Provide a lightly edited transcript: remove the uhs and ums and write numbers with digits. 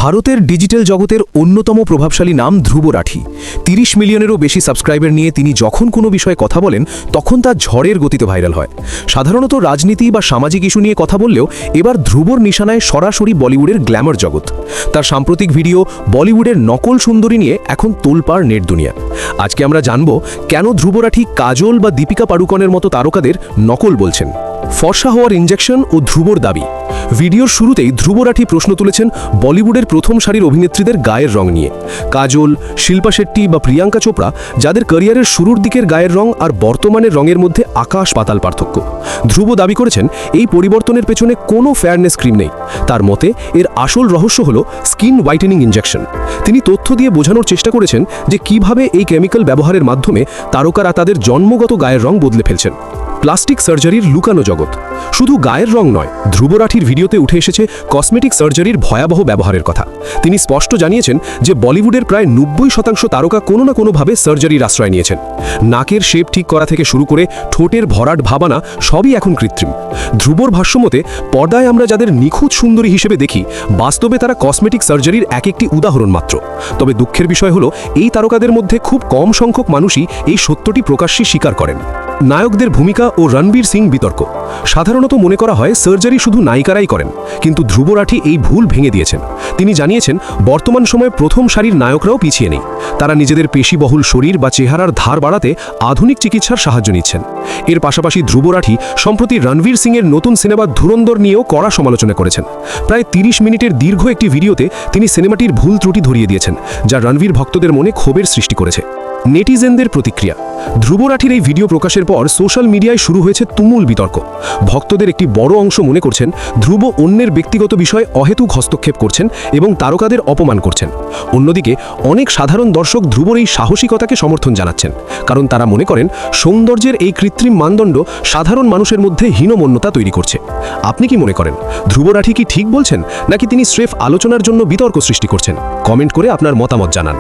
ভারতের ডিজিটাল জগতের অন্যতম প্রভাবশালী নাম ধ্রুব রাঠি। ৩০ মিলিয়নেরও বেশি সাবস্ক্রাইবার নিয়ে তিনি যখন কোনো বিষয়ে কথা বলেন তখন তা ঝড়ের গতিতে ভাইরাল হয়। সাধারণত রাজনীতি বা সামাজিক ইস্যু নিয়ে কথা বললেও এবার ধ্রুবর নিশানায় সরাসরি বলিউডের গ্ল্যামার জগৎ। তার সাম্প্রতিক ভিডিও বলিউডের নকল সুন্দরী নিয়ে এখন তোলপাড় নেট দুনিয়া। আজকে আমরা জানব কেন ধ্রুব রাঠি কাজল বা দীপিকা পাড়ুকনের মতো তারকাদের নকল বলছেন। ফর্সা হওয়ার ইনজেকশন ও ধ্রুবর দাবি। ভিডিওর শুরুতেই ধ্রুব রাঠি প্রশ্ন তুলেছেন বলিউডের প্রথম সারির অভিনেত্রীদের গায়ের রং নিয়ে। কাজল, শিল্পা শেট্টি বা প্রিয়াঙ্কা চোপড়া, যাদের ক্যারিয়ারের শুরুর দিকের গায়ের রং আর বর্তমানের রঙের মধ্যে আকাশ পাতাল পার্থক্য। ধ্রুব দাবি করেছেন এই পরিবর্তনের পেছনে কোনো ফেয়ারনেস ক্রিম নেই। তার মতে এর আসল রহস্য হল স্কিন হোয়াইটেনিং ইনজেকশন। তিনি তথ্য দিয়ে বোঝানোর চেষ্টা করেছেন যে কিভাবে এই কেমিক্যাল ব্যবহারের মাধ্যমে তারকারা তাদের জন্মগত গায়ের রং বদলে ফেলছেন। প্লাস্টিক সার্জারির লুকানো জগৎ। শুধু গায়ের রং নয়, ধ্রুব রাঠির ভিডিওতে উঠে এসেছে কসমেটিক সার্জারির ভয়াবহ ব্যবহারের কথা। তিনি স্পষ্ট জানিয়েছেন যে বলিউডের প্রায় ৯০% তারকা কোনো না কোনোভাবে সার্জারির আশ্রয় নিয়েছেন। নাকের শেপ ঠিক করা থেকে শুরু করে ঠোঁটের ভরাট ভাবানা সবই এখন কৃত্রিম। ধ্রুবর ভাষ্যমতে পর্দায় আমরা যাদের নিখুঁত সুন্দরী হিসেবে দেখি, বাস্তবে তারা কসমেটিক সার্জারির একটি উদাহরণ মাত্র। তবে দুঃখের বিষয় হলো এই তারকাদের মধ্যে খুব কম সংখ্যক মানুষই এই সত্যটি প্রকাশ্যে স্বীকার করেন। নায়কদের ভূমিকা ও রণবীর সিং বিতর্ক। সাধারণত মনে করা হয় সার্জারি শুধু নায়িকারাই করেন, কিন্তু ধ্রুব রাঠি এই ভুল ভেঙে দিয়েছেন। তিনি জানিয়েছেন বর্তমান সময়ে প্রথম সারির নায়করাও পিছিয়ে নেই। তারা নিজেদের পেশিবহুল শরীর বা চেহারার ধার বাড়াতে আধুনিক চিকিৎসার সাহায্য নিচ্ছেন। এর পাশাপাশি ধ্রুব রাঠি সম্প্রতি রণবীর সিংয়ের নতুন সিনেমা ধুরন্ধর নিয়েও কড়া সমালোচনা করেছেন। প্রায় ৩০ মিনিটের দীর্ঘ একটি ভিডিওতে তিনি সিনেমাটির ভুল ত্রুটি ধরিয়ে দিয়েছেন, যা রণবীর ভক্তদের মনে ক্ষোভের সৃষ্টি করেছে। নেটিজেনদের প্রতিক্রিয়া। ধ্রুব রাঠির এই ভিডিও প্রকাশের পর সোশ্যাল মিডিয়ায় শুরু হয়েছে তুমুল বিতর্ক। ভক্তদের একটি বড় অংশ মনে করছেন ধ্রুব অন্যের ব্যক্তিগত বিষয়ে অহেতুক হস্তক্ষেপ করছেন এবং তারকাদের অপমান করছেন। অন্যদিকে অনেক সাধারণ দর্শক ধ্রুবর এই সাহসিকতাকে সমর্থন জানাচ্ছেন, কারণ তারা মনে করেন সৌন্দর্যের এই কৃত্রিম মানদণ্ড সাধারণ মানুষের মধ্যে হীনমন্যতা তৈরি করছে। আপনি কি মনে করেন, ধ্রুব রাঠি কি ঠিক বলছেন, নাকি তিনি স্রেফ আলোচনার জন্য বিতর্ক সৃষ্টি করছেন? কমেন্ট করে আপনার মতামত জানান।